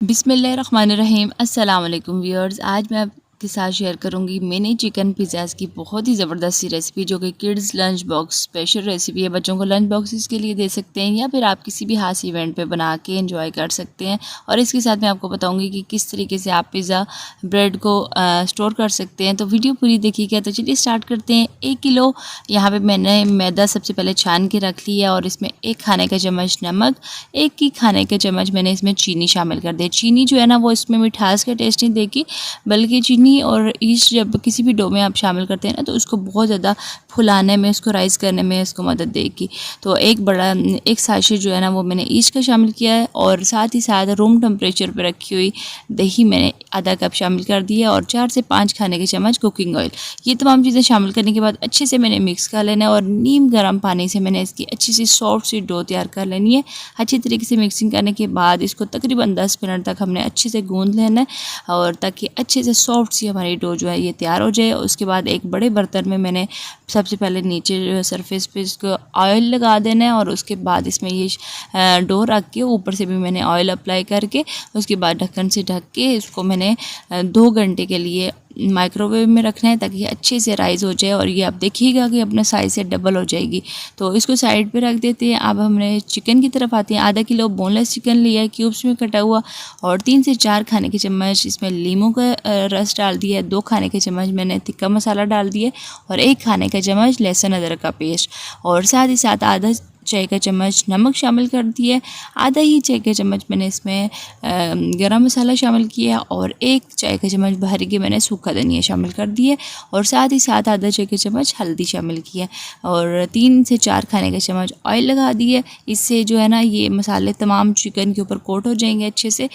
बिस्मिल्लाहिर्रहमानिर्रहीम। अस्सलाम वालेकुम व्यूअर्स। आज मैं आपके साथ शेयर करूंगी मिनी चिकन पिज़्ज़ाज़ की बहुत ही ज़बरदस्त सी रेसिपी, जो कि kids lunch box special recipe है। बच्चों को लंच बॉक्सेस के लिए दे सकते हैं या फिर आप किसी भी खास इवेंट पे बना के एंजॉय कर सकते हैं। और इसके साथ मैं आपको बताऊंगी कि किस तरीके से आप पिज़्ज़ा ब्रेड को स्टोर कर सकते हैं। तो वीडियो पूरी देखिएगा। तो चलिए स्टार्ट करते हैं। 1 किलो यहाँ पे मैंने मैदा सबसे पहले छान के रख लिया और इसमें 1 खाने का चम्मच नमक, 1 की खाने के चम्मच मैंने इसमें चीनी शामिल कर दी। चीनी जो है ना वो इसमें मिठास का टेस्ट नहीं देगी, बल्कि चीनी और ईस्ट जब किसी भी डो में आप शामिल करते हैं ना तो उसको बहुत ज़्यादा फुलाने में, उसको राइस करने में इसको मदद देगी। तो एक साशे जो है ना वो मैंने ईस्ट का शामिल किया है और साथ ही साथ रूम टेम्परेचर पर रखी हुई दही मैंने आधा कप शामिल कर दिया और 4 से 5 खाने के चम्मच कुकिंग ऑयल। ये तमाम चीज़ें शामिल करने के बाद अच्छे से मैंने मिक्स कर लेना है और नीम गर्म पानी से मैंने इसकी अच्छी सी सॉफ्ट सी डो तैयार कर लेनी है। अच्छी तरीके से मिक्सिंग करने के बाद इसको तकरीबन 10 मिनट तक हमने अच्छे से गूंद लेना है और ताकि अच्छे से सॉफ्ट सी हमारी डो जो है ये तैयार हो जाए। उसके बाद एक बड़े बर्तन में मैंने सबसे पहले नीचे जो है सरफेस पे इसको ऑयल लगा देना है और उसके बाद इसमें ये डो रख के ऊपर से भी मैंने ऑयल अप्लाई करके उसके बाद ढक्कन से ढक के इसको मैंने 2 घंटे के लिए माइक्रोवेव में रखना है ताकि अच्छे से राइज़ हो जाए और ये आप देखिएगा कि अपने साइज़ से डबल हो जाएगी। तो इसको साइड पे रख देते हैं। अब हमने चिकन की तरफ आते हैं। आधा किलो बोनलेस चिकन लिया है क्यूब्स में कटा हुआ और 3 से 4 खाने के चम्मच इसमें लीमू का रस डाल दिया है। 2 खाने के चम्मच मैंने तिक्का मसाला डाल दिया और 1 खाने का चम्मच लहसुन अदरक का पेस्ट और साथ ही साथ आधा चाय का चम्मच नमक शामिल कर दिया है। आधा ही चाय का चम्मच मैंने इसमें गरम मसाला शामिल किया और 1 चाय का चम्मच भर के मैंने सूखा धनिया शामिल कर दिया और साथ ही साथ आधा चाय का चम्मच हल्दी शामिल किया और 3 से 4 खाने का चम्मच ऑयल लगा दिया। इससे जो है ना ये मसाले तमाम चिकन के ऊपर कोट हो जाएंगे अच्छे से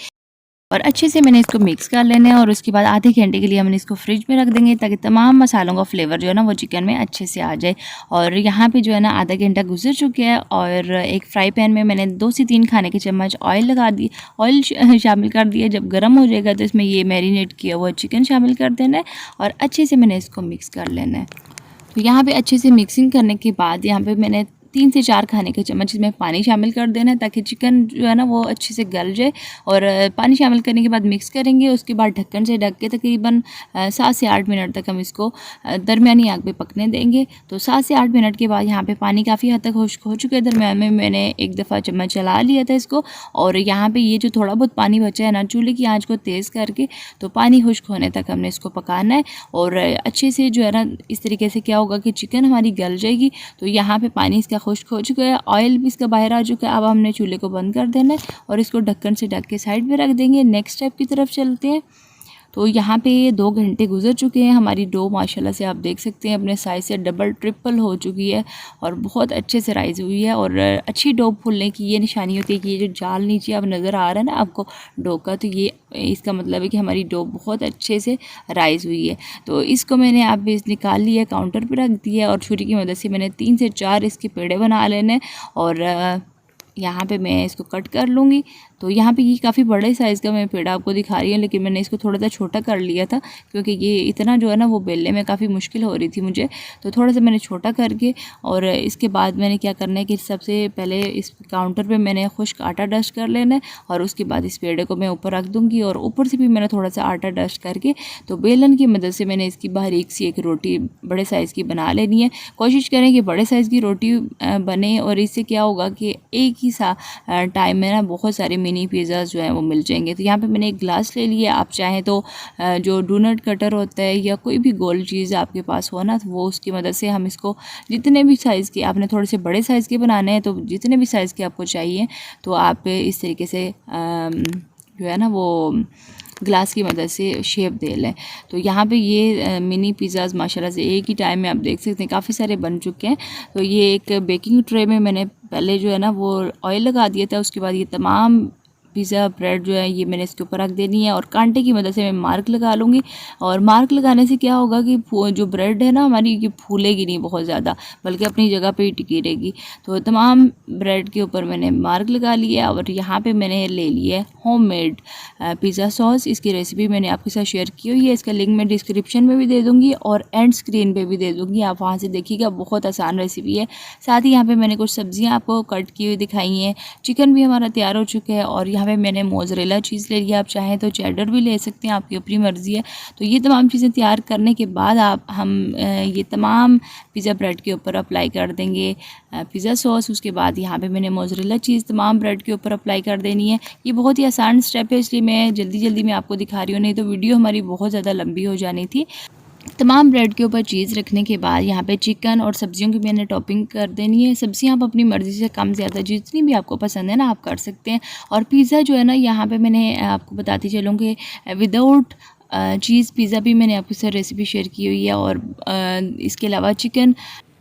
और अच्छे से मैंने इसको मिक्स कर लेना है और उसके बाद आधे घंटे के लिए हमने इसको फ्रिज में रख देंगे ताकि तमाम मसालों का फ्लेवर जो है ना वो चिकन में अच्छे से आ जाए। और यहाँ पे जो है ना आधा घंटा गुजर चुके हैं और एक फ्राई पैन में मैंने 2 से 3 खाने के चम्मच ऑयल लगा दी, ऑयल शामिल कर दिया। जब गर्म हो जाएगा तो इसमें ये मैरिनेट किया हुआ चिकन शामिल कर देना है और अच्छे से मैंने इसको मिक्स कर लेना है। तो यहाँ पे अच्छे से मिक्सिंग करने के बाद यहाँ पे मैंने 3 से 4 खाने के चम्मच इसमें पानी शामिल कर देना है ताकि चिकन जो है ना वो अच्छे से गल जाए। और पानी शामिल करने के बाद मिक्स करेंगे। उसके बाद ढक्कन से ढक के तकरीबन 7 से 8 मिनट तक हम इसको दरमियानी आग पे पकने देंगे। तो 7 से 8 मिनट के बाद यहाँ पे पानी काफ़ी हद तक खुश्क हो चुका है। दरमियान में मैंने एक दफ़ा चम्मच चला लिया था इसको और यहाँ पर ये जो थोड़ा बहुत पानी बचा है ना, चूल्हे की आँच को तेज़ करके तो पानी खुश्क होने तक हमने इसको पकाना है। और अच्छे से जो है ना इस तरीके से क्या होगा कि चिकन हमारी गल जाएगी। तो यहाँ पे पानी इसका खुश्क हो चुका है, ऑयल भी इसका बाहर आ चुका है। अब हमने चूल्हे को बंद कर देना है और इसको ढक्कन से ढक के साइड पे रख देंगे। नेक्स्ट स्टेप की तरफ चलते हैं। तो यहाँ पे 2 घंटे गुजर चुके हैं। हमारी डो माशाल्लाह से आप देख सकते हैं अपने साइज़ से डबल ट्रिपल हो चुकी है और बहुत अच्छे से राइज़ हुई है। और अच्छी डो फूलने की ये निशानी होती है कि ये जो जाल नीचे अब नज़र आ रहा है ना आपको डो का, तो ये इसका मतलब है कि हमारी डो बहुत अच्छे से राइज़ हुई है। तो इसको मैंने आप निकाल लिया, काउंटर पर रख दिया और छुरी की मदद से मैंने 3 से 4 इसके पेड़े बना लेने और यहाँ पे मैं इसको कट कर लूँगी। तो यहाँ पे ये काफ़ी बड़े साइज़ का मैं पेड़ा आपको दिखा रही हूँ, लेकिन मैंने इसको थोड़ा सा छोटा कर लिया था क्योंकि ये इतना जो है ना वो बेलने में काफ़ी मुश्किल हो रही थी मुझे। तो थोड़ा सा मैंने छोटा करके और इसके बाद मैंने क्या करना है कि सबसे पहले इस काउंटर पे मैंने खुश्क आटा डस्ट कर लेना है और उसके बाद इस पेड़े को मैं ऊपर रख दूँगी और ऊपर से भी मैंने थोड़ा सा आटा डस्ट करके तो बेलन की मदद से मैंने इसकी बारीक सी एक रोटी बड़े साइज़ की बना लेनी है। कोशिश करें कि बड़े साइज़ की रोटी बने और इससे क्या होगा कि एक ही टाइम में ना बहुत सारे मिनी पिज़्ज़ा जो हैं वो मिल जाएंगे। तो यहाँ पे मैंने एक ग्लास ले लिया। आप चाहें तो जो डोनट कटर होता है या कोई भी गोल चीज़ आपके पास हो ना, तो वो उसकी मदद से हम इसको जितने भी साइज़ के, आपने थोड़े से बड़े साइज़ के बनाने हैं तो जितने भी साइज़ के आपको चाहिए तो आप इस तरीके से जो है ना वो ग्लास की मदद से शेप दे लें। तो यहाँ पे ये मिनी पिज़्ज़ाज़ माशाल्लाह से एक ही टाइम में आप देख सकते हैं काफ़ी सारे बन चुके हैं। तो ये एक बेकिंग ट्रे में मैंने पहले जो है ना वो ऑयल लगा दिया था। उसके बाद ये तमाम पिज़्ज़ा ब्रेड जो है ये मैंने इसके ऊपर रख देनी है और कांटे की मदद से मैं मार्क लगा लूँगी। और मार्क लगाने से क्या होगा कि जो ब्रेड है ना हमारी ये फूलेगी नहीं बहुत ज़्यादा, बल्कि अपनी जगह पे ही टिकी रहेगी। तो तमाम ब्रेड के ऊपर मैंने मार्क लगा लिया और यहाँ पे मैंने ले लिया है होममेड पिज़्ज़ा सॉस। इसकी रेसिपी मैंने आपके साथ शेयर की हुई है, इसका लिंक मैं डिस्क्रिप्शन में भी दे दूँगी और एंड स्क्रीन पर भी दे दूँगी, आप वहाँ से देखिएगा। बहुत आसान रेसिपी है। साथ ही यहाँ पर मैंने कुछ सब्ज़ियाँ आपको कट की हुई दिखाई हैं। चिकन भी हमारा तैयार हो चुका है और यहाँ यहाँ पे मैंने मोज़रेला चीज़ ले लिया, आप चाहें तो चेडर भी ले सकते हैं, आपकी अपनी मर्ज़ी है। तो ये तमाम चीज़ें तैयार करने के बाद हम ये तमाम पिज़्ज़ा ब्रेड के ऊपर अप्लाई कर देंगे पिज़्ज़ा सॉस। उसके बाद यहाँ पे मैंने मोज़रेला चीज़ तमाम ब्रेड के ऊपर अप्लाई कर देनी है। ये बहुत ही आसान स्टेप है, इसलिए मैं जल्दी में आपको दिखा रही हूँ, नहीं तो वीडियो हमारी बहुत ज़्यादा लंबी हो जानी थी। तमाम ब्रेड के ऊपर चीज़ रखने के बाद यहाँ पे चिकन और सब्जियों की मैंने टॉपिंग कर देनी है। सब्जियाँ आप अपनी मर्ज़ी से कम ज़्यादा जितनी भी आपको पसंद है ना आप कर सकते हैं। और पिज़्ज़ा जो है ना, यहाँ पे मैंने आपको बताती चलूँ कि विदाउट चीज़ पिज़्ज़ा भी मैंने आपके साथ रेसिपी शेयर की हुई है। और इसके अलावा चिकन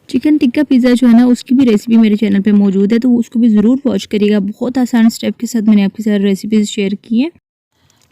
टिक्का पिज़्ज़ा जो है ना, उसकी भी रेसिपी मेरे चैनल पे मौजूद है, तो उसको भी ज़रूर वॉच करिएगा। बहुत आसान स्टेप के साथ मैंने आपके साथ रेसिपीज़ शेयर की है।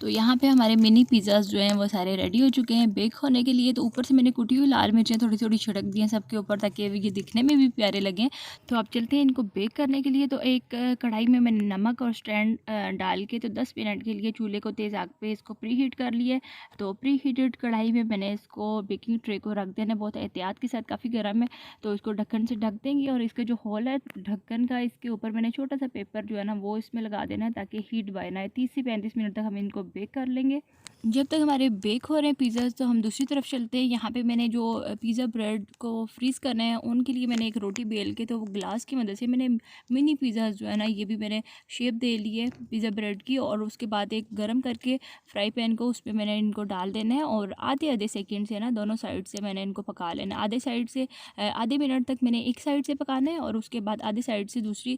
तो यहाँ पे हमारे मिनी पिज़्ज़ाज़ जो हैं वो सारे रेडी हो चुके हैं बेक होने के लिए। तो ऊपर से मैंने कुटी हुई लाल मिर्चें थोड़ी छिड़क दी हैं सबके ऊपर, ताकि ये दिखने में भी प्यारे लगें। तो अब चलते हैं इनको बेक करने के लिए। तो एक कढ़ाई में मैंने नमक और स्टैंड डाल के तो 10 मिनट के लिए चूल्हे को तेज़ आग पे इसको प्री हीट कर लिए। तो प्री हीटेड कढ़ाई में मैंने इसको बेकिंग ट्रे को रख देना बहुत एहतियात के साथ, काफ़ी गर्म है। तो इसको ढक्कन से ढक देंगे और इसका जो होल है ढक्कन का, इसके ऊपर मैंने छोटा सा पेपर जो है ना वो इसमें लगा देना है, ताकि हीट बाय ना आए। 30 से 35 मिनट तक हम इनको बेक कर लेंगे। जब तक हमारे बेक हो रहे हैं पिज़्ज़ा, तो हम दूसरी तरफ चलते हैं। यहाँ पे मैंने जो पिज़्ज़ा ब्रेड को फ्रीज़ करना है उनके लिए मैंने एक रोटी बेल के, तो वो ग्लास की मदद से मैंने मिनी पिज़्ज़ा जो है ना, ये भी मैंने शेप दे ली है पिज़्ज़ा ब्रेड की। और उसके बाद एक गरम करके फ्राई पैन को, उस पर मैंने इनको डाल देना है और आधे सेकंड से ना दोनों साइड से मैंने इनको पका लेना है। आधे साइड से आधे मिनट तक मैंने एक साइड से पकाना है, और उसके बाद आधे साइड से दूसरी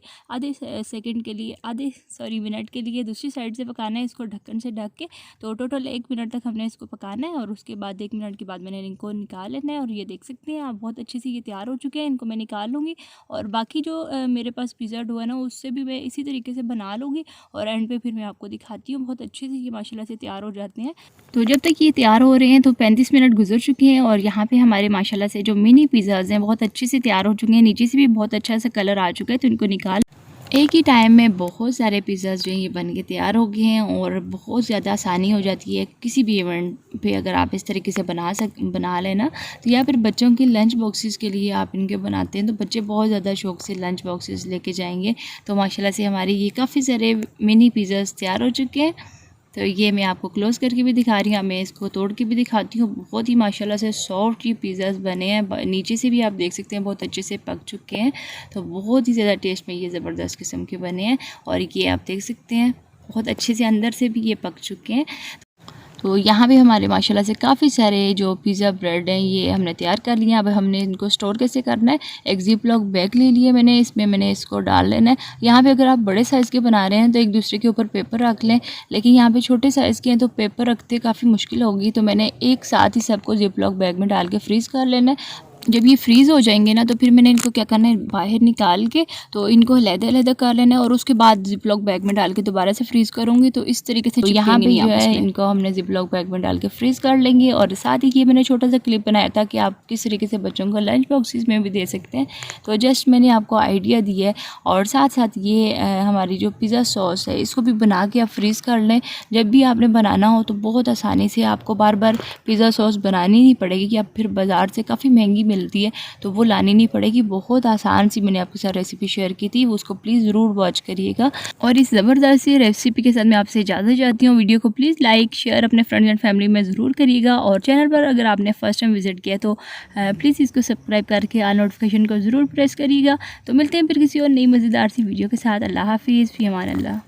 सेकंड के लिए मिनट के लिए दूसरी साइड से पकाना है, इसको ढक्कन से ढक के। तो टोटल 1 मिनट तक हमने इसको पकाना है, और उसके बाद 1 मिनट के बाद मैंने इनको निकाल लेना है। और ये देख सकते हैं आप, बहुत अच्छे से ये तैयार हो चुके हैं। इनको मैं निकाल लूँगी, और बाकी जो मेरे पास पिज़्ज़ा डो है ना, उससे भी मैं इसी तरीके से बना लूँगी, और एंड पे फिर मैं आपको दिखाती हूँ। बहुत अच्छे से ये माशाल्लाह से तैयार हो जाते हैं। तो जब तक ये तैयार हो रहे हैं तो 35 मिनट गुजर चुके हैं, और यहाँ पे हमारे माशाल्लाह से जो मिनी पिज़्ज़ाज़ हैं बहुत अच्छे से तैयार हो चुके हैं। नीचे से भी बहुत अच्छा सा कलर आ चुका है। तो इनको निकाल, एक ही टाइम में बहुत सारे पिज़्ज़ाज़ जो हैं ये बन के तैयार हो गए हैं, और बहुत ज़्यादा आसानी हो जाती है किसी भी इवेंट पे अगर आप इस तरीके से बना लेना। तो या फिर बच्चों के लंच बॉक्सेस के लिए आप इनके बनाते हैं, तो बच्चे बहुत ज़्यादा शौक़ से लंच बॉक्सेस लेके जाएंगे। तो माशाल्लाह से हमारे ये काफ़ी सारे मिनी पिज़्ज़ाज़ तैयार हो चुके हैं। तो ये मैं आपको क्लोज़ करके भी दिखा रही हूँ, मैं इसको तोड़ के भी दिखाती हूँ। बहुत ही माशाल्लाह से सॉफ्ट ये पिज़्ज़ाज़ बने हैं, नीचे से भी आप देख सकते हैं बहुत अच्छे से पक चुके हैं। तो बहुत ही ज़्यादा टेस्ट में ये ज़बरदस्त किस्म के बने हैं, और ये आप देख सकते हैं बहुत अच्छे से अंदर से भी ये पक चुके हैं। तो यहाँ भी हमारे माशाल्लाह से काफ़ी सारे जो पिज़्ज़ा ब्रेड हैं ये हमने तैयार कर लिए हैं। अब हमने इनको स्टोर कैसे करना है, एक ज़िप-लॉक बैग ले लिए मैंने, इसमें मैंने इसको डाल लेना है। यहाँ पे अगर आप बड़े साइज़ के बना रहे हैं तो एक दूसरे के ऊपर पेपर रख लें, लेकिन यहाँ पे छोटे साइज़ के हैं तो पेपर रखते काफ़ी मुश्किल होगी। तो मैंने एक साथ ही सबको ज़िप-लॉक बैग में डाल के फ्रीज़ कर लेना है। जब ये फ्रीज़ हो जाएंगे ना, तो फिर मैंने इनको क्या करना है, बाहर निकाल के तो इनको अलग-अलग कर लेना है, और उसके बाद ज़िप-लॉक बैग में डाल के दोबारा से फ्रीज़ करूँगी। तो इस तरीके से यहाँ पे जो है इनको हमने ज़िप-लॉक बैग में डाल के फ्रीज़ कर लेंगे। और साथ ही ये मैंने छोटा सा क्लिप बनाया था कि आप किस तरीके से बच्चों को लंच बॉक्सेस में भी दे सकते हैं। तो जस्ट मैंने आपको आइडिया दिया है। और साथ साथ ये हमारी जो पिज़्ज़ा सॉस है इसको भी बना के आप फ्रीज़ कर लें। जब भी आपने बनाना हो तो बहुत आसानी से आपको बार बार पिज़्ज़ा सॉस बनानी नहीं पड़ेगी, कि आप फिर बाज़ार से काफ़ी महंगी मिलती है तो वो लानी नहीं पड़ेगी। बहुत आसान सी मैंने आपके साथ रेसिपी शेयर की थी, उसको प्लीज़ ज़रूर वॉच करिएगा। और इस ज़बरदस्त सी रेसिपी के साथ मैं आपसे इजाज़त चाहती हूँ। वीडियो को प्लीज़ लाइक शेयर अपने फ्रेंड्स एंड फैमिली में ज़रूर करिएगा, और चैनल पर अगर आपने फर्स्ट टाइम विजिट किया तो प्लीज़ इसको सब्सक्राइब करके ऑल नोटिफिकेशन को ज़रूर प्रेस करिएगा। तो मिलते हैं फिर किसी और नई मज़ेदार सी वीडियो के साथ। अल्लाह हाफ़िज़, फ़ी अमान अल्लाह।